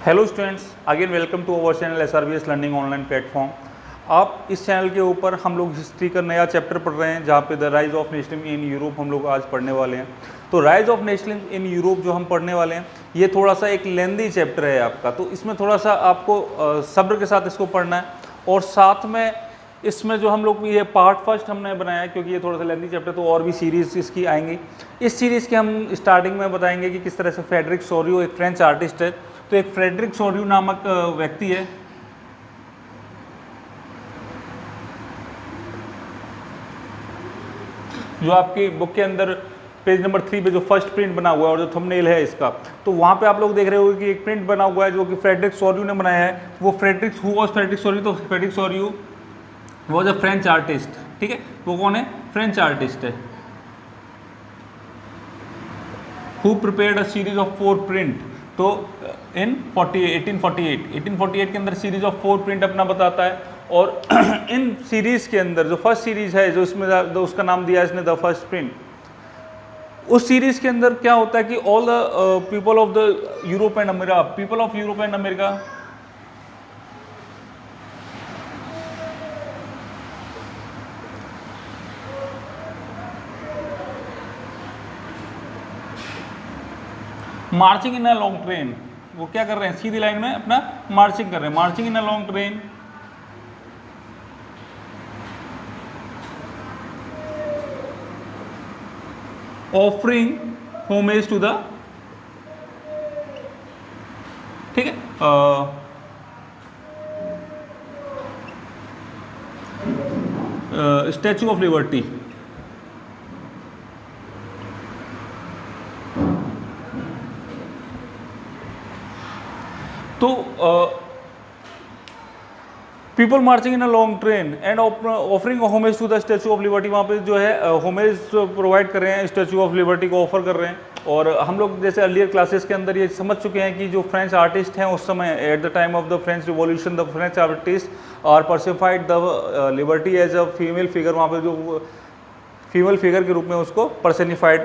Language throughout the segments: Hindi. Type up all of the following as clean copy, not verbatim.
Hello students, again welcome to our channel SRBS learning online platform. आप इस चैनल के ऊपर हम लोग हिस्ट्री का नया चैप्टर पढ़ रहे हैं, जहाँ पे the rise of nationalism in Europe हम लोग आज पढ़ने वाले हैं। तो rise of nationalism in Europe जो हम पढ़ने वाले हैं, ये थोड़ा सा एक लेंदी चैप्टर है आपका, तो इसमें थोड़ा सा आपको सब्र के साथ इसको पढ़ना है। और साथ में इसमें जो हम लोग ये पार्ट फर्स्ट हमने बनाया है, क्योंकि ये थोड़ा सा लेंदी चैप्टर, तो और भी सीरीज़ इसकी आएंगी। इस सीरीज़ के हम स्टार्टिंग में बताएंगे कि किस तरह से फ्रेडरिक सोरियो एक फ्रेंच आर्टिस्ट है। तो एक फ्रेडरिक सोरियो नामक व्यक्ति है, जो आपकी बुक के अंदर पेज नंबर 3 पे जो फर्स्ट प्रिंट बना हुआ है और जो थंबनेल है इसका, तो वहाँ पे आप लोग देख रहे हो कि एक प्रिंट बना हुआ है जो कि फ्रेडरिक सोरियो ने बनाया है। वो फ्रेडरिक सोरियो, तो Frederick Sorio was a French artist. ठीक है, वो कौन है? फ्रेंच आर्टिस्ट है, who prepared a series of 4 print. तो इन 1848 के अंदर सीरीज ऑफ 4 प्रिंट अपना बताता है। और इन सीरीज के अंदर जो फर्स्ट सीरीज है, जो इसमें उसका नाम दिया है इसने द फर्स्ट प्रिंट, उस सीरीज के अंदर क्या होता है कि all the people of the Europe and America marching in a long train. वो क्या कर रहे हैं? सीधी लाइन में अपना मार्चिंग कर रहे हैं, marching in a long train. Offering homage to the, ठीक है, स्टैचू ऑफ लिबर्टी। तो people marching in a long train and offering homage to the Statue of Liberty. वहाँ पे जो है होमेज प्रोवाइड कर रहे हैं, स्टैचू ऑफ लिबर्टी को ऑफर कर रहे हैं। और हम लोग जैसे अर्लियर क्लासेस के अंदर ये समझ चुके हैं कि जो फ्रेंच आर्टिस्ट हैं उस समय, at the time of the French revolution, the French artist are personified the liberty as a female figure. वहाँ पे जो फीमेल फिगर के रूप में उसको पर्सनिफाइड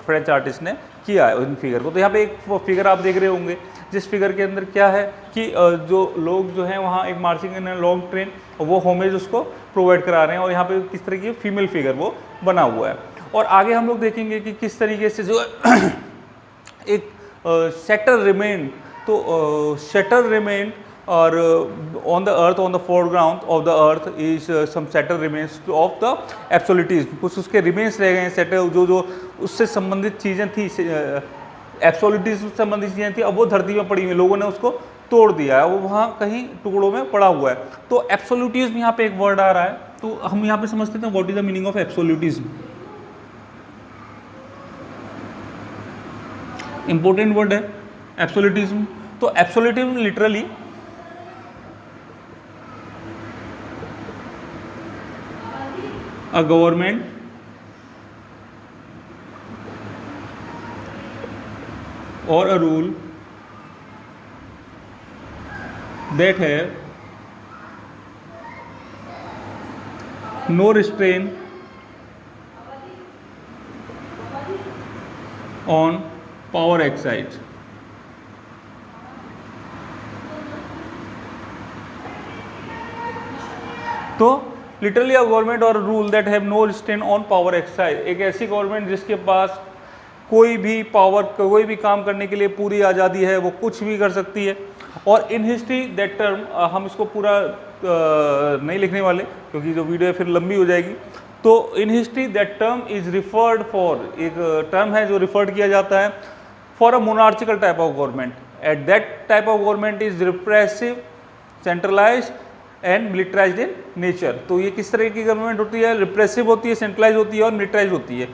फ्रेंच आर्टिस्ट ने किया है उन फिगर को। तो यहाँ पे एक फिगर आप देख रहे होंगे, जिस फिगर के अंदर क्या है कि जो लोग जो हैं वहाँ एक मार्चिंग इन लॉन्ग ट्रेन, वो होमेज उसको प्रोवाइड करा रहे हैं। और यहाँ पे किस तरह की फीमेल फिगर वो बना हुआ है। और आगे हम लोग देखेंगे कि किस तरीके से जो एक शेटर रिमेन, तो शेटर रिमेन और on the earth, on the foreground of the earth is some settled remains of the absolutism। कुछ उसके remains रह गए हैं, settled जो उससे संबंधित चीज़ें थी, एब्सोल्यूटिज्म से संबंधित चीज़ें थी, अब वो धरती में पड़ी हुई, लोगों ने उसको तोड़ दिया है, वो वहाँ कहीं टुकड़ों में पड़ा हुआ है। तो एब्सोल्यूटिज्म यहाँ पे एक वर्ड आ रहा है, तो हम यहाँ पे समझते हैं what is the meaning of absolutism. Important word है एब्सोल्यूटिज्म। तो absolutism literally a government or a rule that have no restraint on power exercise। तो लिटरली अ गवर्नमेंट और rule that have no restraint on power exercise. एक ऐसी गवर्नमेंट जिसके पास कोई भी पावर, कोई भी काम करने के लिए पूरी आज़ादी है, वो कुछ भी कर सकती है। और इन हिस्ट्री दैट टर्म, हम इसको पूरा नहीं लिखने वाले क्योंकि जो वीडियो है फिर लंबी हो जाएगी। तो in history that term is referred for, एक टर्म है जो रिफर्ड किया जाता है for a monarchical type of government. At that type of government is repressive, centralised and militarised in nature. तो ये किस तरह की गवर्नमेंट होती है? रिप्रेसिव होती है, सेंट्रलाइज होती है और मिलिटराइज होती है।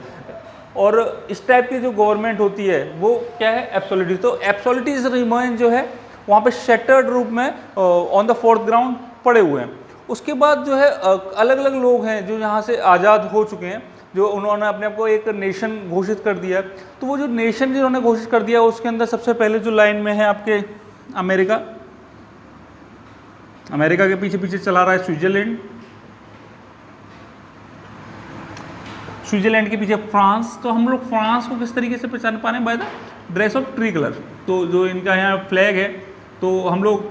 और इस टाइप की जो गवर्नमेंट होती है वो क्या है? एब्सोल्यूटिज्म। तो एब्सोल्यूटिज्म रिमेन जो है वहाँ पे शेटर्ड रूप में ऑन द फोर्थ ग्राउंड पड़े हुए हैं। उसके बाद जो है अलग अलग लोग हैं जो यहाँ से आज़ाद हो चुके हैं, जो उन्होंने अपने आप को एक नेशन घोषित कर दिया। तो वो जो नेशन जिन्होंने घोषित कर दिया, उसके अंदर सबसे पहले जो लाइन में है आपके अमेरिका, अमेरिका के पीछे पीछे चला रहा है स्विट्जरलैंड, स्विट्जरलैंड के पीछे फ्रांस। तो हम लोग फ्रांस को किस तरीके से पहचान पा रहे हैं? By the dress of tree colour. तो जो इनका यहाँ फ्लैग है तो हम लोग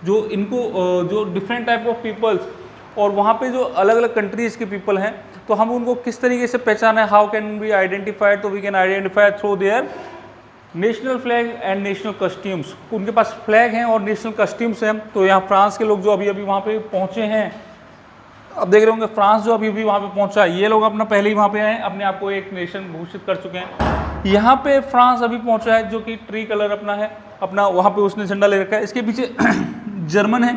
जो इनको जो डिफरेंट टाइप ऑफ पीपल्स और वहाँ पे जो अलग अलग कंट्रीज़ के पीपल हैं, तो हम उनको किस तरीके से पहचाना है, हाउ कैन बी आइडेंटिफाइड, तो we can identify through their national flag and national costumes. उनके पास फ्लैग हैं और नेशनल कस्ट्यूम्स हैं। तो यहाँ फ्रांस के लोग जो अभी अभी वहाँ पे पहुँचे हैं, अब देख रहे होंगे फ्रांस जो अभी अभी वहाँ पे पहुँचा, ये लोग अपना पहले ही वहाँ पे आए, अपने आप को एक नेशन घोषित कर चुके हैं। यहाँ पे फ्रांस अभी पहुँचा है जो कि ट्री कलर अपना है, अपना वहाँ पे उसने झंडा ले रखा है। इसके पीछे जर्मन है।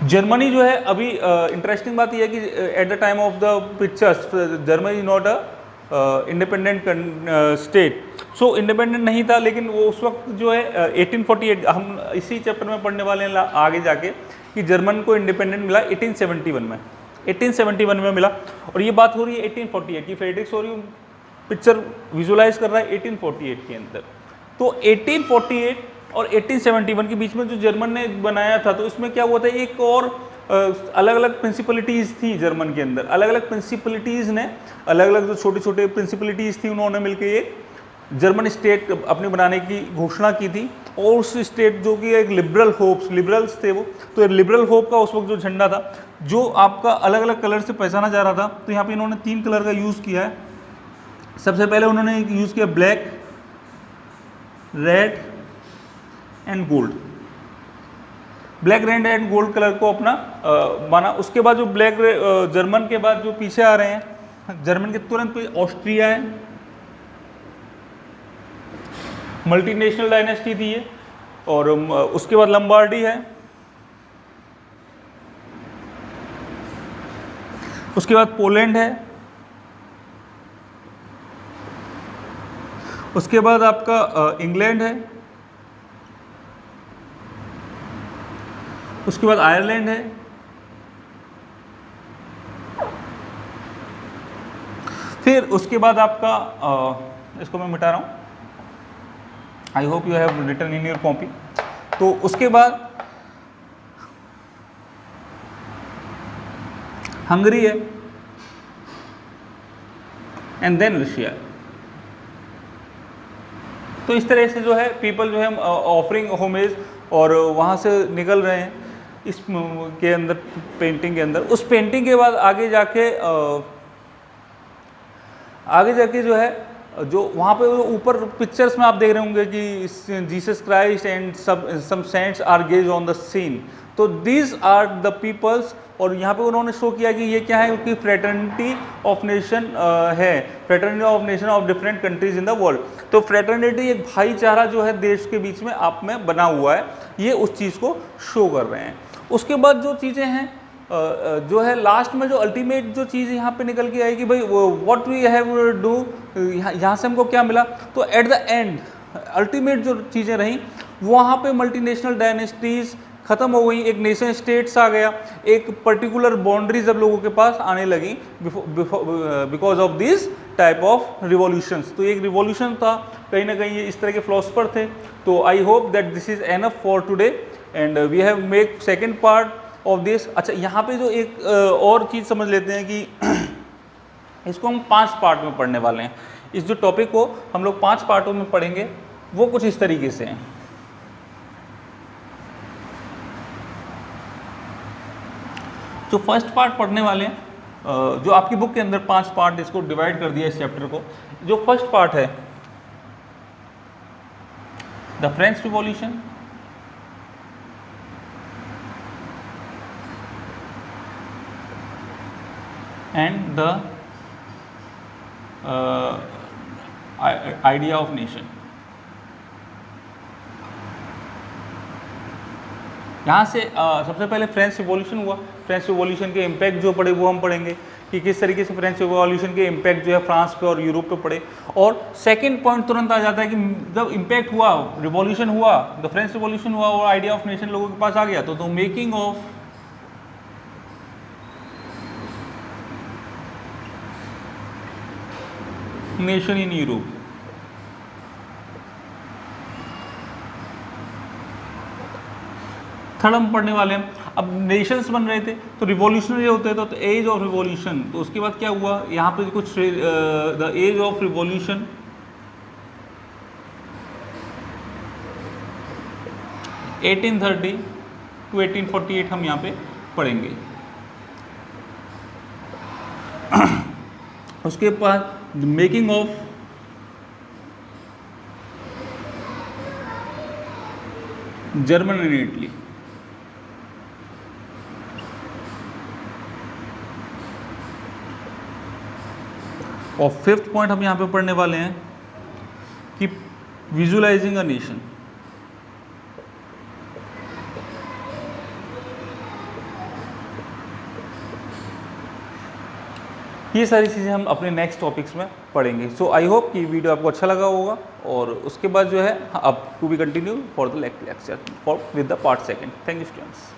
जर्मनी जो है अभी इंटरेस्टिंग बात यह है कि eight the time of the pictures Germany is not a independent state, so independent नहीं था, लेकिन वो उस वक्त जो है 1848, हम इसी चैप्टर में पढ़ने वाले हैं आगे जाके कि जर्मन को इंडिपेंडेंट मिला 1871 में मिला। और ये बात हो रही है 1848 की, फ्रेडरिक सोरी पिक्चर विजुलाइज कर रहा है 1848 के अंदर। तो 1848 और 1871 के बीच में जो जर्मन ने बनाया था, तो इसमें क्या हुआ था, एक और अलग अलग प्रिंसिपलिटीज़ थी जर्मन के अंदर। अलग अलग प्रिंसिपलिटीज़ ने, अलग अलग जो छोटे छोटे प्रिंसिपलिटीज़ थी, उन्होंने मिलकर एक जर्मन स्टेट अपनी बनाने की घोषणा की थी। और उस स्टेट जो कि एक लिबरल्स थे वो, तो लिबरल होप का उस वक्त जो झंडा था, जो आपका अलग अलग कलर से पहचाना जा रहा था, तो यहाँ पे इन्होंने 3 कलर का यूज़ किया है। सबसे पहले उन्होंने यूज़ किया black, red and gold. Black, red and gold colour को अपना माना। उसके बाद जो ब्लैक जर्मन के बाद जो पीछे आ रहे हैं, जर्मन के तुरंत पे ऑस्ट्रिया है, मल्टीनेशनल डायनेस्टी थी ये। और उसके बाद लंबार्डी है, उसके बाद पोलैंड है, उसके बाद आपका इंग्लैंड है, उसके बाद आयरलैंड है, फिर उसके बाद आपका इसको मैं मिटा रहा हूँ, I hope you have written in your copy. तो उसके बाद हंगरी है, एंड देन रशिया। तो इस तरह से जो है पीपल जो है ऑफरिंग होमेज और वहाँ से निकल रहे हैं इस के अंदर, पेंटिंग के अंदर। उस पेंटिंग के बाद आगे जाके जो है, जो वहाँ पे ऊपर पिक्चर्स में आप देख रहे होंगे कि Jesus Christ and some saints are gaze on the scene. तो दीज आर द पीपल्स, और यहाँ पे उन्होंने शो किया कि ये क्या है, कि फ्रेटर्निटी ऑफ नेशन है, fraternity of nation of different countries in the world. तो फ्रेटर्निटी एक भाईचारा जो है देश के बीच में आप में बना हुआ है, ये उस चीज़ को शो कर रहे हैं। उसके बाद जो चीज़ें हैं जो है लास्ट में जो अल्टीमेट जो चीज़ यहाँ पे निकल के आई कि भाई व्हाट वी हैव डू, यहाँ से हमको क्या मिला। तो एट द एंड अल्टीमेट जो चीज़ें रहीं, वहाँ पे मल्टीनेशनल डायनेस्टीज़ ख़त्म हो गई, एक नेशन स्टेट्स आ गया, एक पर्टिकुलर बाउंड्रीज अब लोगों के पास आने लगी because of this type of revolutions. तो एक रिवॉल्यूशन था, कहीं ना कहीं ये इस तरह के फिलोसफर थे। तो I hope that this is enough for today and we have make second part of this. अच्छा, यहाँ पे जो एक और चीज़ समझ लेते हैं कि इसको हम 5 पार्ट में पढ़ने वाले हैं। इस जो टॉपिक को हम लोग 5 पार्टों में पढ़ेंगे, वो कुछ इस तरीके से हैं। जो फर्स्ट पार्ट पढ़ने वाले हैं, जो आपकी बुक के अंदर 5 पार्ट इसको डिवाइड कर दिया इस चैप्टर को। जो फर्स्ट पार्ट है the French revolution, and the idea of nation. यहाँ से सबसे पहले फ्रेंच रिवॉल्यूशन हुआ। फ्रेंच रिवॉल्यूशन के इम्पैक्ट जो पड़े वो हम पढ़ेंगे कि किस तरीके से फ्रेंच रिवॉल्यूशन के इम्पैक्ट जो है फ्रांस पे और यूरोप पे पड़े। और सेकंड पॉइंट तुरंत आ जाता है कि जब इम्पैक्ट हुआ, रिवॉल्यूशन हुआ, द फ्रेंच रिवॉल्यूशन हुआ और आइडिया ऑफ नेशन लोगों के पास आ गया, तो making of nation in Europe. Third हम पढ़ने वाले हैं, अब नेशंस बन रहे थे तो रिवॉल्यूशनरी होते थे, तो एज ऑफ रिवॉल्यूशन। तो उसके बाद क्या हुआ, यहाँ पे कुछ the age of revolution 1830 to 1848 हम यहाँ पे पढ़ेंगे। उसके बाद making of German and Italy. और फिफ्थ पॉइंट हम यहाँ पे पढ़ने वाले हैं कि विजुअलाइजिंग अ नेशन। ये सारी चीज़ें हम अपने नेक्स्ट टॉपिक्स में पढ़ेंगे। सो आई होप कि वीडियो आपको अच्छा लगा होगा, और उसके बाद जो है अब to be continue for the lecture for with the part second. Thank you students.